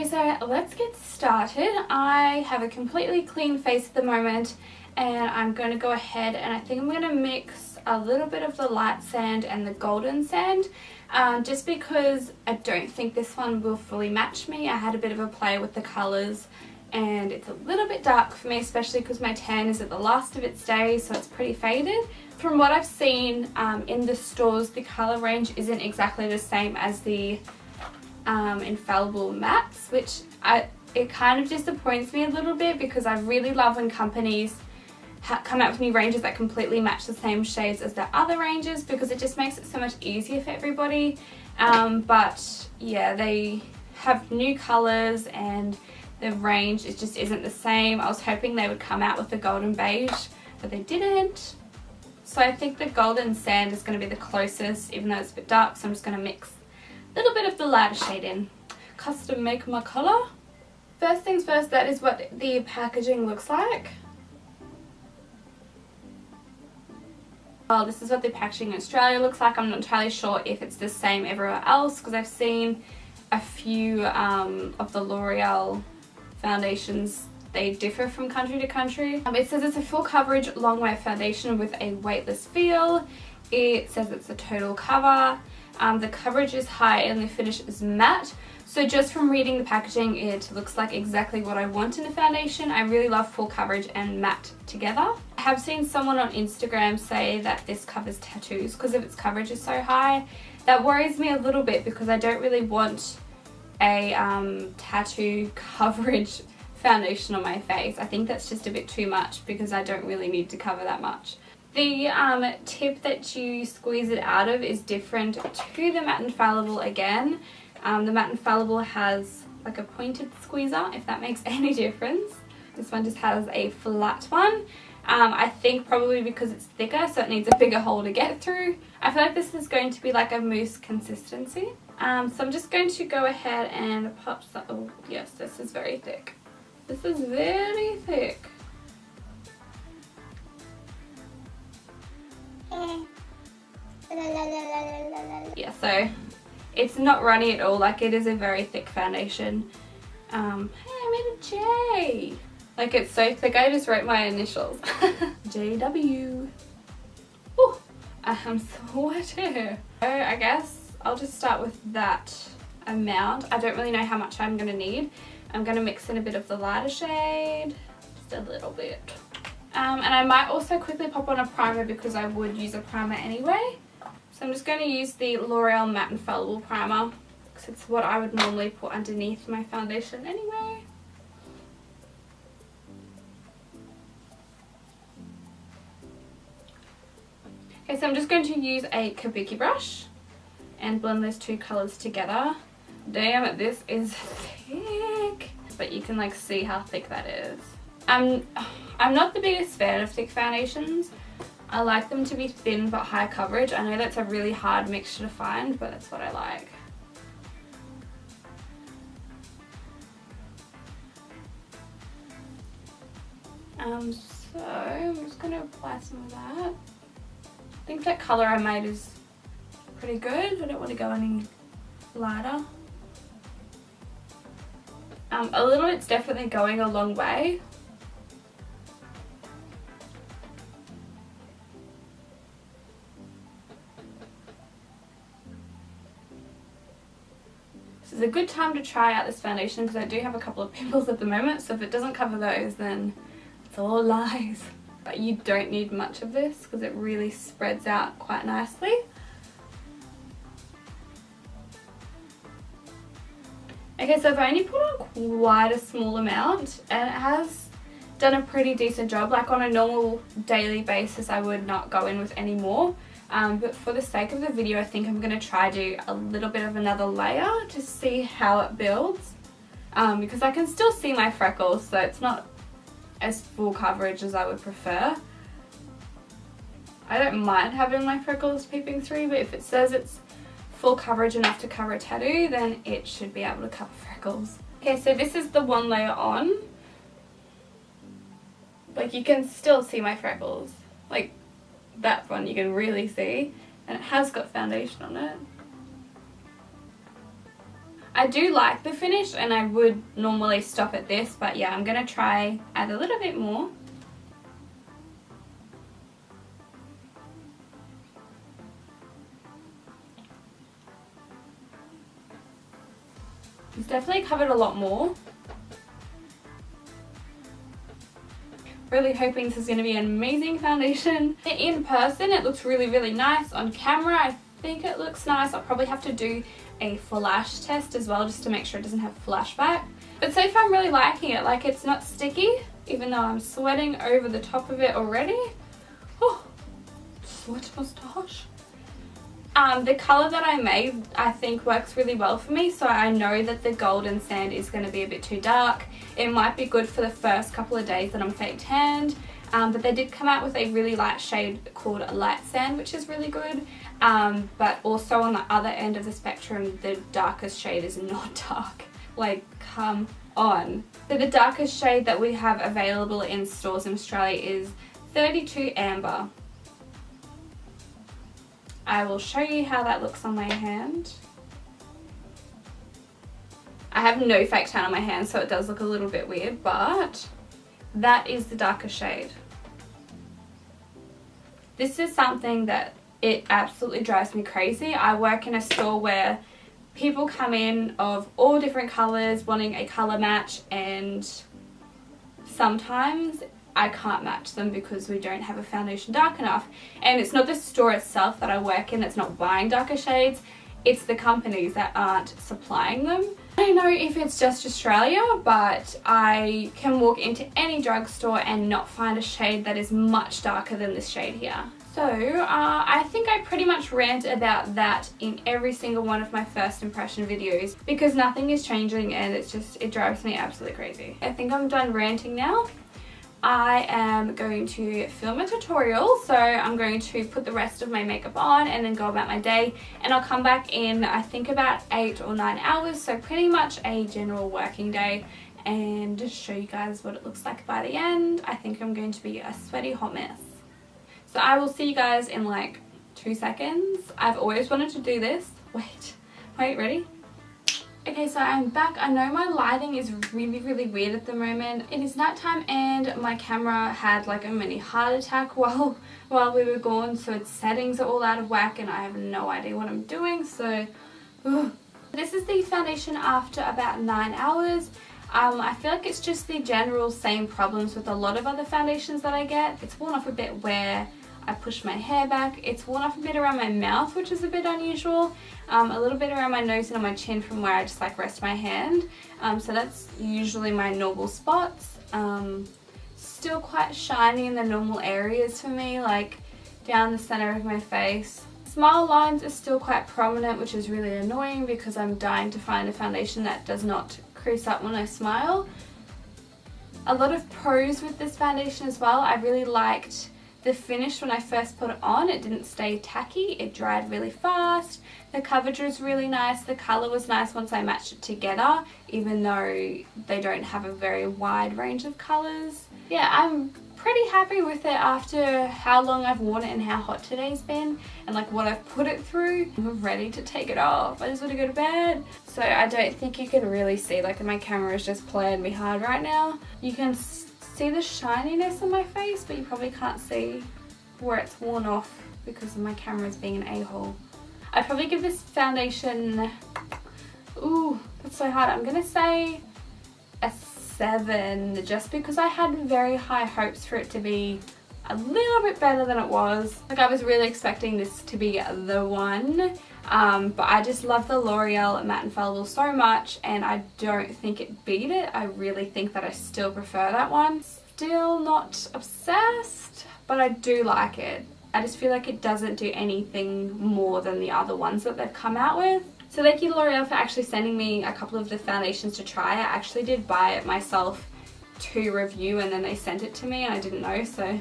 Okay, so let's get started. I have a completely clean face at the moment, and I'm going to go ahead and I think I'm going to mix a little bit of the light sand and the golden sand, just because I don't think this one will fully match me. I had a bit of a play with the colours and it's a little bit dark for me, especially because my tan is at the last of its days, so it's pretty faded. From what I've seen in the stores, the colour range isn't exactly the same as the Infallible mattes, which it kind of disappoints me a little bit, because I really love when companies come out with new ranges that completely match the same shades as their other ranges, because it just makes it so much easier for everybody. But yeah, they have new colours and the range just isn't the same. I was hoping they would come out with the golden beige, but they didn't. So I think the golden sand is going to be the closest, even though it's a bit dark, so I'm just going to mix a little bit of the lighter shade in. Custom make my colour. First things first, that is what the packaging looks like. Well, this is what the packaging in Australia looks like. I'm not entirely sure if it's the same everywhere else, because I've seen a few of the L'Oreal foundations. They differ from country to country. It says it's a full coverage long wear foundation with a weightless feel. It says it's a total cover. The coverage is high and the finish is matte. So just from reading the packaging, it looks like exactly what I want in a foundation. I really love full coverage and matte together. I have seen someone on Instagram say that this covers tattoos because of its coverage is so high. That worries me a little bit, because I don't really want a tattoo coverage foundation on my face. I think that's just a bit too much, because I don't really need to cover that much. The tip that you squeeze it out of is different to the Matte Infallible again. The Matte Infallible has like a pointed squeezer, if that makes any difference. This one just has a flat one. I think probably because it's thicker, so it needs a bigger hole to get through. I feel like this is going to be like a mousse consistency. So I'm just going to go ahead and pop some. Oh yes, this is very thick. This is very thick. Yeah, so it's not runny at all. Like, it is a very thick foundation. Hey, I made a J. Like, it's so thick, I just wrote my initials. JW. Oh, I'm sweaty. So I guess I'll just start with that amount. I don't really know how much I'm going to need. I'm going to mix in a bit of the lighter shade, just a little bit. And I might also quickly pop on a primer, because I would use a primer anyway. So I'm just going to use the L'Oreal Matte Infallible primer, because it's what I would normally put underneath my foundation anyway. Okay, so I'm just going to use a kabuki brush and blend those two colours together. Damn, this is thick. But you can like see how thick that is. I'm not the biggest fan of thick foundations. I like them to be thin but high coverage. I know that's a really hard mixture to find, but that's what I like. So I'm just going to apply some of that. I think that colour I made is pretty good. I don't want to go any lighter. A little bit's definitely going a long way. This is a good time to try out this foundation, because I do have a couple of pimples at the moment, so if it doesn't cover those, then it's all lies. But you don't need much of this, because it really spreads out quite nicely. Okay, so I've only put on quite a small amount, and it has done a pretty decent job. Like, on a normal daily basis, I would not go in with any more. But for the sake of the video, I think I'm going to try do a little bit of another layer to see how it builds. Because I can still see my freckles, so it's not as full coverage as I would prefer. I don't mind having my freckles peeping through, but if it says it's full coverage enough to cover a tattoo, then it should be able to cover freckles. Okay, so this is the one layer on. Like, you can still see my freckles. Like, that one you can really see, and it has got foundation on it. I do like the finish and I would normally stop at this, but yeah, I'm going to try add a little bit more. It's definitely covered a lot more. Really hoping this is going to be an amazing foundation. In person it looks really, really nice. On camera I think it looks nice. I'll probably have to do a flash test as well just to make sure it doesn't have flashback. But so far I'm really liking it. Like, it's not sticky, even though I'm sweating over the top of it already. Oh, sweat moustache. The colour that I made I think works really well for me, so I know that the golden sand is going to be a bit too dark. It might be good for the first couple of days that I'm fake tanned, but they did come out with a really light shade called light sand, which is really good, but also on the other end of the spectrum the darkest shade is not dark. Like, come on. So the darkest shade that we have available in stores in Australia is 32 Amber. I will show you how that looks on my hand. I have no fake tan on my hand, so it does look a little bit weird, but that is the darker shade. This is something that it absolutely drives me crazy. I work in a store where people come in of all different colours wanting a colour match, and sometimes I can't match them because we don't have a foundation dark enough. And it's not the store itself that I work in that's not buying darker shades, it's the companies that aren't supplying them. I don't know if it's just Australia, but I can walk into any drugstore and not find a shade that is much darker than this shade here. So I think I pretty much rant about that in every single one of my first impression videos because nothing is changing and it drives me absolutely crazy. I think I'm done ranting now. I am going to film a tutorial, so I'm going to put the rest of my makeup on and then go about my day, and I'll come back in I think about 8 or 9 hours, so pretty much a general working day, and just show you guys what it looks like by the end. I think I'm going to be a sweaty hot mess. So I will see you guys in like 2 seconds. I've always wanted to do this. Wait, ready? Okay, so I'm back. I know my lighting is really, really weird at the moment. It is nighttime and my camera had like a mini heart attack while we were gone, so its settings are all out of whack and I have no idea what I'm doing, so this is the foundation after about 9 hours. I feel like it's just the general same problems with a lot of other foundations that I get. It's worn off a bit where I push my hair back. It's worn off a bit around my mouth, which is a bit unusual. A little bit around my nose and on my chin from where I just like rest my hand. So that's usually my normal spots. Still quite shiny in the normal areas for me, like down the center of my face. Smile lines are still quite prominent, which is really annoying because I'm dying to find a foundation that does not crease up when I smile. A lot of pros with this foundation as well. I really liked the finish when I first put it on. It didn't stay tacky, it dried really fast, the coverage was really nice, the colour was nice once I matched it together, even though they don't have a very wide range of colours. Yeah, I'm pretty happy with it after how long I've worn it and how hot today's been and like what I've put it through. I'm ready to take it off. I just want to go to bed. So I don't think you can really see, like my camera is just playing me hard right now. You can see the shininess on my face, but you probably can't see where it's worn off because of my camera's being an a-hole. I'd probably give this foundation, ooh, that's so hard. I'm gonna say a 7, just because I had very high hopes for it to be a little bit better than it was. Like, I was really expecting this to be the one, but I just love the L'Oreal Matte Infallible so much, and I don't think it beat it. I really think that I still prefer that one. Still not obsessed, but I do like it. I just feel like it doesn't do anything more than the other ones that they've come out with. So thank you L'Oreal for actually sending me a couple of the foundations to try. I actually did buy it myself to review and then they sent it to me and I didn't know, so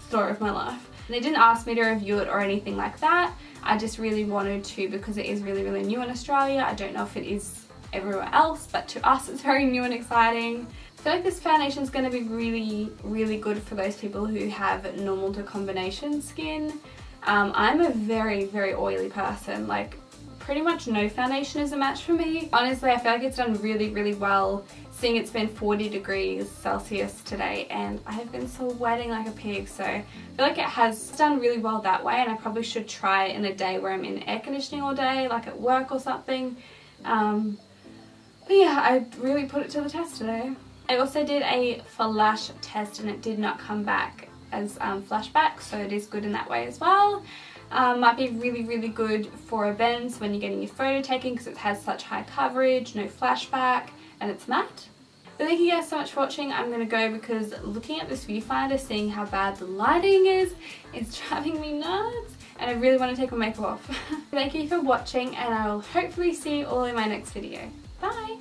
story of my life. They didn't ask me to review it or anything like that. I just really wanted to because it is really, really new in Australia. I don't know if it is everywhere else, but to us it's very new and exciting. I feel like this foundation is going to be really, really good for those people who have normal to combination skin. I'm a very, very oily person, like pretty much no foundation is a match for me. Honestly, I feel like it's done really, really well, seeing it's been 40 degrees Celsius today and I have been sweating like a pig, so I feel like it has done really well that way, and I probably should try it in a day where I'm in air conditioning all day, like at work or something. But yeah, I really put it to the test today. I also did a flash test and it did not come back as flashback, so it is good in that way as well. Might be really, really good for events when you're getting your photo taken because it has such high coverage, no flashback, and it's matte. But thank you guys so much for watching. I'm going to go because looking at this viewfinder, seeing how bad the lighting is driving me nuts, and I really want to take my makeup off. Thank you for watching, and I will hopefully see you all in my next video. Bye!